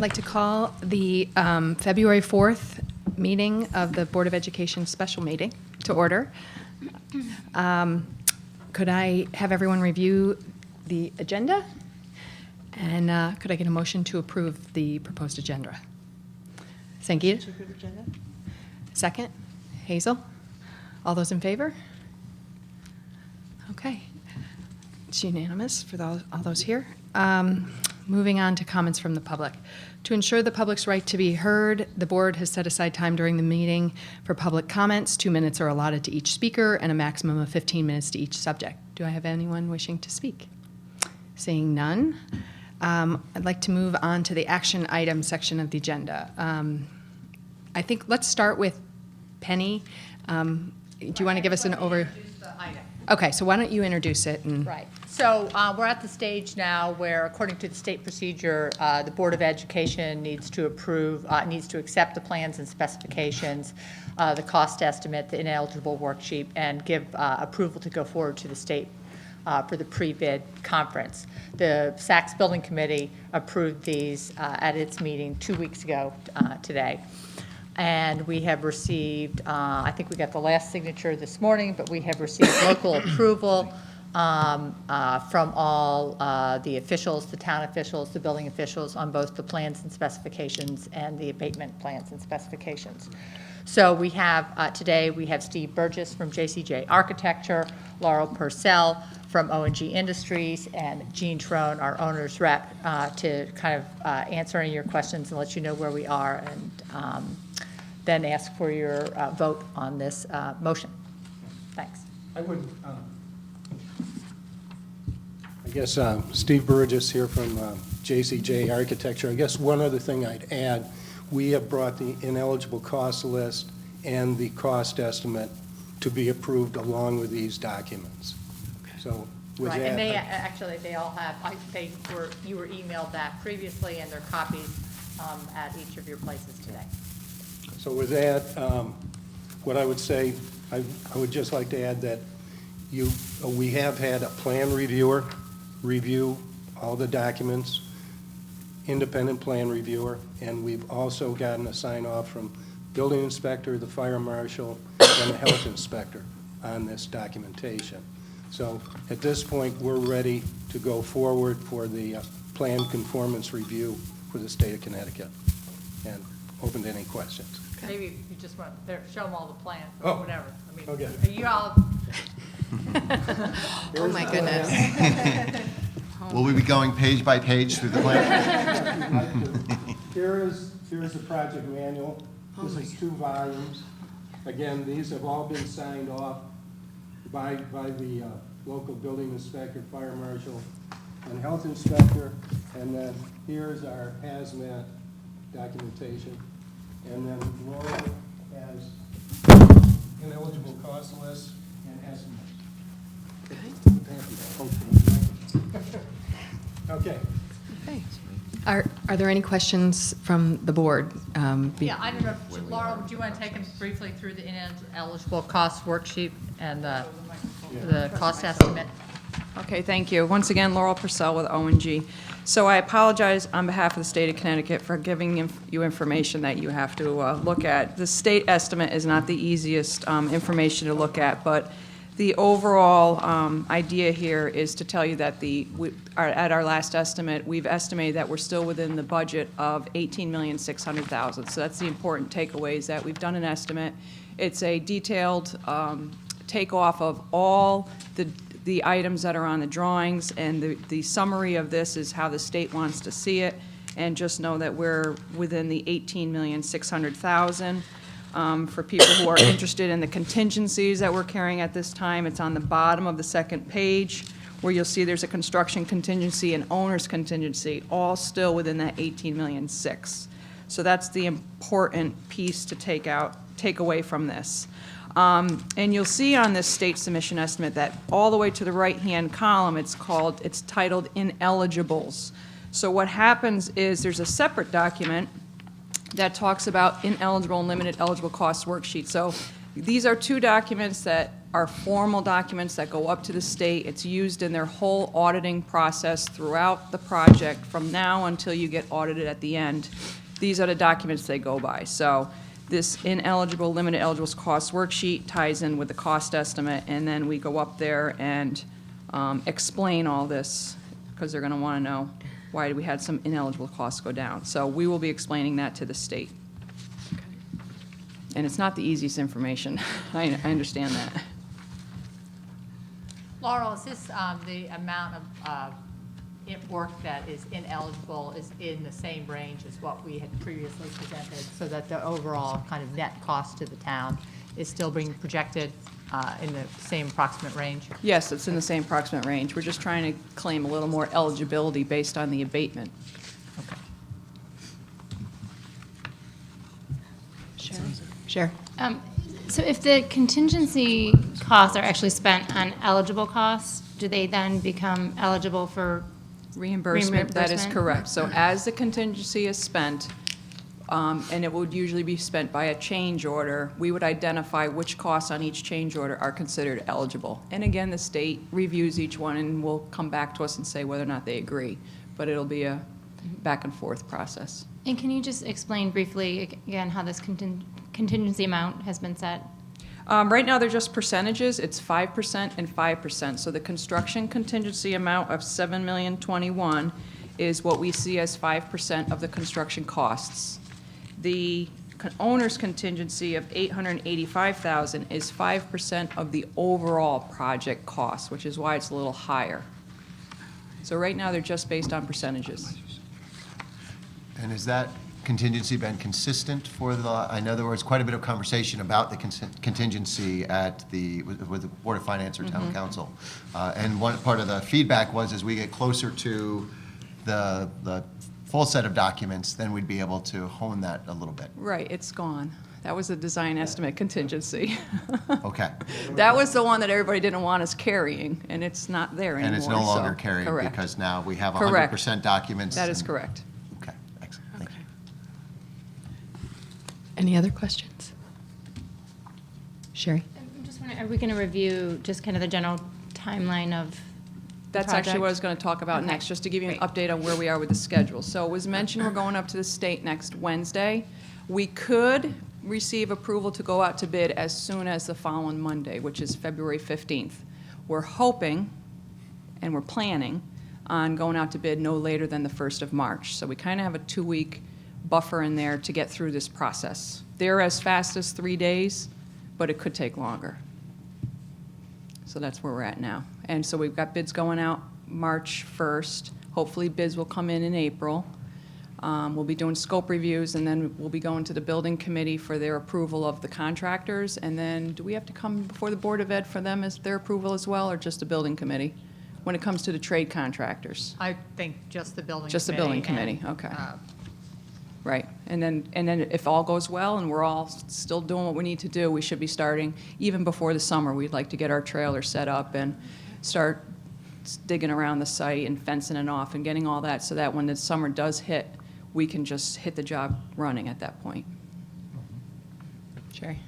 like to call the February 4th meeting of the Board of Education special meeting to order. Could I have everyone review the agenda? And could I get a motion to approve the proposed agenda? Sangeeta? Second? Hazel? All those in favor? Okay. It's unanimous for all those here. Moving on to comments from the public. To ensure the public's right to be heard, the board has set aside time during the meeting for public comments. 2 minutes are allotted to each speaker and a maximum of 15 minutes to each subject. Do I have anyone wishing to speak? Seeing none, I'd like to move on to the action item section of the agenda. I think let's start with Penny. Do you want to give us an overview? Okay, so why don't you introduce it? Right. So we're at the stage now where, according to the state procedure, the Board of Education needs to accept the plans and specifications, the cost estimate, the ineligible worksheet, and give approval to go forward to the state for the pre-bid conference. The Sachs Building Committee approved these at its meeting 2 weeks ago today. And we have received, I think we got the last signature this morning, but we have received local approval from all the officials, the town officials, the building officials on both the plans and specifications and the abatement plans and specifications. So we have, today we have Steve Burgess from JCJ Architecture, Laurel Purcell from O&G Industries, and Jean Trone, our owner's rep, to kind of answer any of your questions and let you know where we are, and then ask for your vote on this motion. Thanks. I would, I guess Steve Burgess here from JCJ Architecture. I guess one other thing I'd add, we have brought the ineligible cost list and the cost estimate to be approved along with these documents. So with Right, that, and they actually, they all have, you were emailed that previously, and they're copies at each of your places today. So with that, what I would say, I would just like to add that we have had a plan reviewer review all the documents, independent plan reviewer, and we've also gotten a sign off from building inspector, the fire marshal, and the health inspector on this documentation. So at this point, we're ready to go forward for the plan conformance review for the state of Connecticut, and open to any questions. Maybe you just want to show them all the plans Oh, or whatever. I mean, okay. are you all? Oh my goodness. Will we be going page by page through the plan? Here's the project manual. This is 2 volumes. Again, these have all been signed off by the local building inspector, fire marshal, and health inspector. And then here's our hazmat documentation. And then Laura has ineligible cost list and estimates. Okay. Okay. Are there any questions from the board? Yeah, I don't know. Laura, do you want to take them briefly through the ineligible cost worksheet and the cost estimate? Okay, thank you. Once again, Laurel Purcell with O&G. So I apologize on behalf of the state of Connecticut for giving you information that you have to look at. The state estimate is not the easiest information to look at, but the overall idea here is to tell you that at our last estimate, we've estimated that we're still within the budget of $18,600,000. So that's the important takeaway, is that we've done an estimate. It's a detailed takeoff of all the items that are on the drawings, and the summary of this is how the state wants to see it, and just know that we're within the $18,600,000. For people who are interested in the contingencies that we're carrying at this time, it's on the bottom of the second page, where you'll see there's a construction contingency and owner's contingency, all still within that $18,600,000. So that's the important piece to take away from this. And you'll see on this state submission estimate that all the way to the right-hand column, it's titled ineligibles. So what happens is there's a separate document that talks about ineligible and limited eligible cost worksheet. So these are 2 documents that are formal documents that go up to the state. It's used in their whole auditing process throughout the project, from now until you get audited at the end. These are the documents they go by. So this ineligible, limited eligible cost worksheet ties in with the cost estimate, and then we go up there and explain all this, because they're going to want to know why we had some ineligible costs go down. So we will be explaining that to the state. And it's not the easiest information. I understand that. Laurel, is this the amount of work that is ineligible is in the same range as what we had previously presented, so that the overall kind of net cost to the town is still being projected in the same approximate range? Yes, it's in the same approximate range. We're just trying to claim a little more eligibility based on the abatement. Okay. Sure. So if the contingency costs are actually spent on eligible costs, do they then become eligible for Reimbursement, that is Reimbursement? correct. So as the contingency is spent, and it would usually be spent by a change order, we would identify which costs on each change order are considered eligible. And again, the state reviews each one and will come back to us and say whether or not they agree. But it'll be a back and forth process. And can you just explain briefly again how this contingency amount has been set? Right now, they're just percentages. It's 5% and 5%. So the construction contingency amount of $7,021,000 is what we see as 5% of the construction costs. The owner's contingency of $885,000 is 5% of the overall project cost, which is why it's a little higher. So right now, they're just based on percentages. And has that contingency been consistent for the, I know there was quite a bit of conversation about the contingency at with the Board of Finance or Town Council. And one part of the feedback was as we get closer to the full set of documents, then we'd be able to hone that a little bit. Right, it's gone. That was a design estimate contingency. Okay. That was the one that everybody didn't want us carrying, and it's not there anymore. And it's no longer so- carried correct. because now we have Correct. 100% documents. That is and- correct. Okay, excellent. Thank you. Any other questions? Sherry? I'm just wondering, are we going to review just kind of the general timeline of the That's actually what I was project? going to talk about Okay. next, just to give you an Great. update on where we are with the schedule. So it was mentioned we're going up to the state next Wednesday. We could receive approval to go out to bid as soon as the following Monday, which is February 15th. We're hoping, and we're planning, on going out to bid no later than the 1st of March. So we kind of have a 2-week buffer in there to get through this process. They're as fast as 3 days, but it could take longer. So that's where we're at now. And so we've got bids going out March 1st. Hopefully bids will come in April. We'll be doing scope reviews, and then we'll be going to the building committee for their approval of the contractors. And then, do we have to come before the Board of Ed for them as their approval as well, or just the building committee? When it comes to the trade contractors? I think just the building committee. Just the building and, committee, okay. Right, and then if all goes well and we're all still doing what we need to do, we should be starting even before the summer. We'd like to get our trailer set up and start digging around the site and fencing it off and getting all that so that when the summer does hit, we can just hit the job running at that point. Sherry?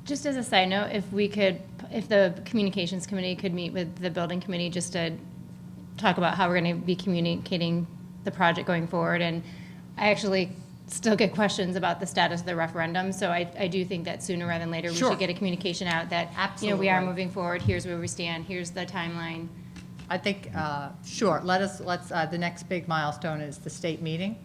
Just as a side note, if the communications committee could meet with the building committee just to talk about how we're going to be communicating the project going forward. And I actually still get questions about the status of the referendum, so I do think that sooner rather than later, we Sure. should get a communication out that, we are Absolutely. moving forward, here's where we stand, here's the timeline. I think, sure, let's, the next big milestone is the state meeting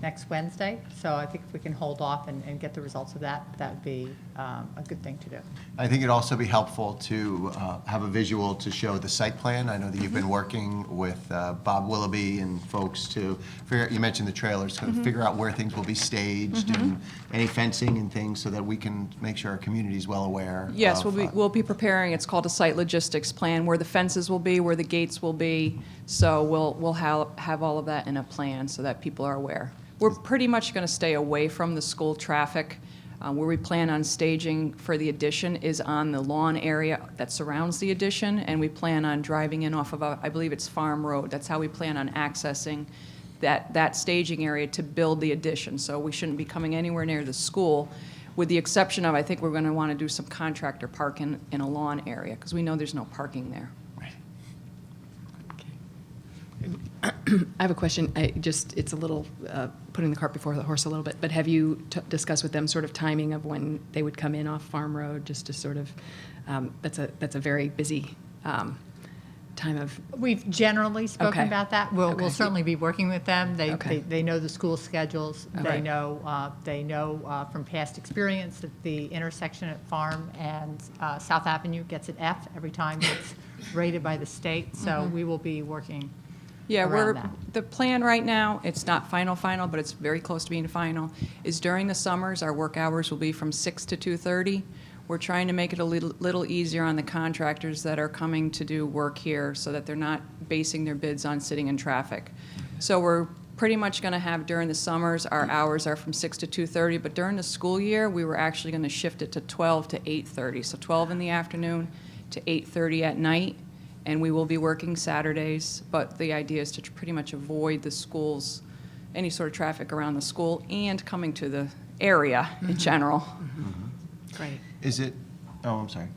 next Wednesday. So I think if we can hold off and get the results of that, that would be a good thing to do. I think it'd also be helpful to have a visual to show the site plan. I know that you've been working with Bob Willoughby and folks to figure out, you mentioned the trailers, to figure out where things will be staged and any fencing and things so that we can make sure our community's well aware. Yes, of, we'll be preparing, it's called a site logistics plan, where the fences will be, where the gates will be. So we'll have all of that in a plan so that people are aware. We're pretty much going to stay away from the school traffic. Where we plan on staging for the addition is on the lawn area that surrounds the addition, and we plan on driving in off of, I believe it's Farm Road. That's how we plan on accessing that staging area to build the addition. So we shouldn't be coming anywhere near the school. with the exception of, I think we're going to want to do some contractor parking in a lawn area, because we know there's no parking there. I have a question. It's a little putting the cart before the horse a little bit, but have you discussed with them sort of timing of when they would come in off Farm Road, just to sort of, that's a very busy time of, We've generally spoken Okay. about that. We'll Okay. certainly be working with them. Okay. They know the school schedules. Okay. They know from past experience that the intersection at Farm and South Avenue gets an F every time it's rated by the state. So we will be working Yeah, around that. the plan right now, it's not final, but it's very close to being final, is during the summers, our work hours will be from 6 to 2:30. We're trying to make it a little easier on the contractors that are coming to do work here so that they're not basing their bids on sitting in traffic. So we're pretty much going to have during the summers, our hours are from 6 to 2:30, but during the school year, we were actually going to shift it to 12 to 8:30. So 12 in the afternoon to 8:30 at night. And we will be working Saturdays, but the idea is to pretty much avoid the schools, any sort of traffic around the school and coming to the area in general. great. Is it, oh, I'm sorry.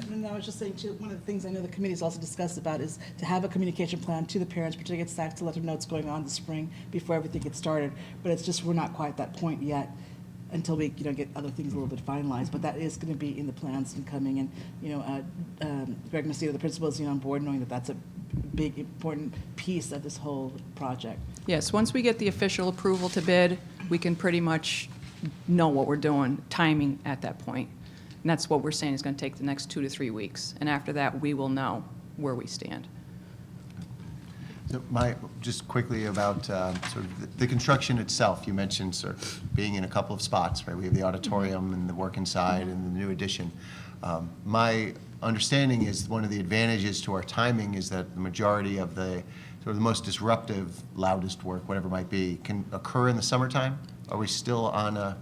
No, I was just saying, too, one of the things I know the committee's also discussed about is to have a communication plan to the parents, particularly at SAC, to let them know what's going on this spring before everything gets started. But it's just, we're not quite at that point yet until we, get other things a little bit finalized. But that is going to be in the plans and coming. And, Greg Messina, the principal, is on board, knowing that that's a big, important piece of this whole project. Yes, once we get the official approval to bid, we can pretty much know what we're doing, timing at that point. And that's what we're saying is going to take the next 2 to 3 weeks. And after that, we will know where we stand. So just quickly about sort of the construction itself, you mentioned sort of being in a couple of spots, right? We have the auditorium and the work inside and the new addition. My understanding is one of the advantages to our timing is that the majority of the sort of the most disruptive, loudest work, whatever it might be, can occur in the summertime? Are we still on a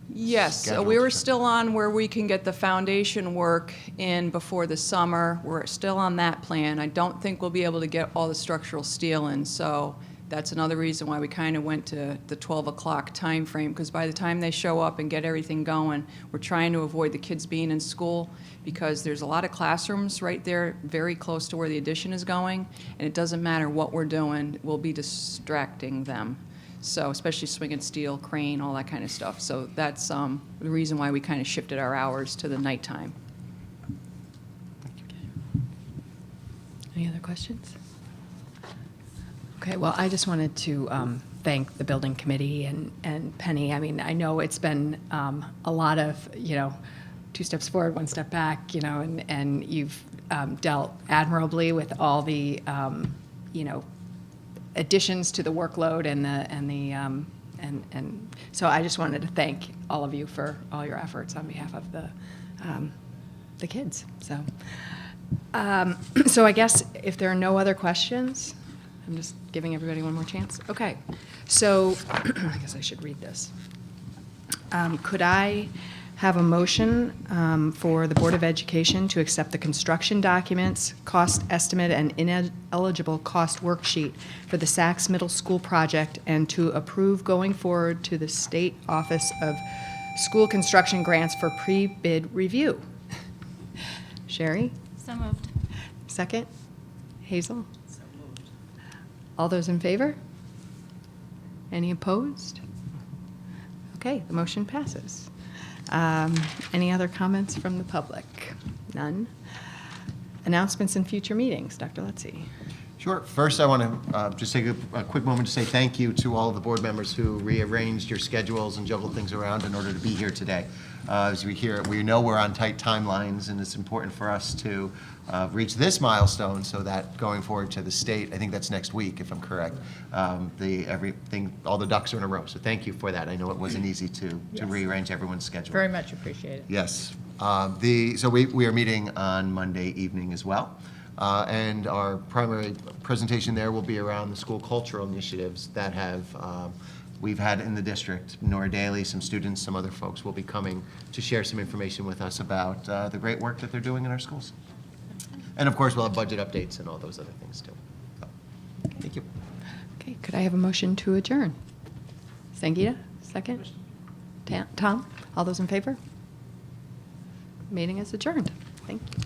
Yes, schedule we to were check? still on where we can get the foundation work in before the summer. We're still on that plan. I don't think we'll be able to get all the structural steel in, so that's another reason why we kind of went to the 12 o'clock timeframe, because by the time they show up and get everything going, we're trying to avoid the kids being in school, because there's a lot of classrooms right there very close to where the addition is going, and it doesn't matter what we're doing, we'll be distracting them. So especially swinging steel, crane, all that kind of stuff. So that's the reason why we kind of shifted our hours to the nighttime. Any other questions? Okay, well, I just wanted to thank the building committee and Penny. I mean, I know it's been a lot of, 2 steps forward, 1 step back, and you've dealt admirably with all the, additions to the workload and so I just wanted to thank all of you for all your efforts on behalf of the kids. So, so I guess if there are no other questions, I'm just giving everybody one more chance. Okay, so I guess I should read this. Could I have a motion for the Board of Education to accept the construction documents, cost estimate, and ineligible cost worksheet for the Saks Middle School project and to approve going forward to the State Office of School Construction Grants for pre-bid review? Sherry? So moved. Second? Hazel? So moved. All those in favor? Any opposed? Okay, the motion passes. Any other comments from the public? None. Announcements and future meetings. Dr. Lutzy. Sure. First, I want to just take a quick moment to say thank you to all of the board members who rearranged your schedules and juggled things around in order to be here today. As we know we're on tight timelines, and it's important for us to reach this milestone so that going forward to the state, I think that's next week, if I'm correct, all the ducks are in a row. So thank you for that. I know it wasn't easy to rearrange everyone's schedule. Very much appreciated. Yes. So we are meeting on Monday evening as well. And our primary presentation there will be around the school cultural initiatives that we've had in the district. Nora Daly, some students, some other folks will be coming to share some information with us about the great work that they're doing in our schools. And of course, we'll have budget updates and all those other things too. So, thank you. Okay, could I have a motion to adjourn? Sangeeta, second? Tom? All those in favor? Meeting is adjourned. Thank you.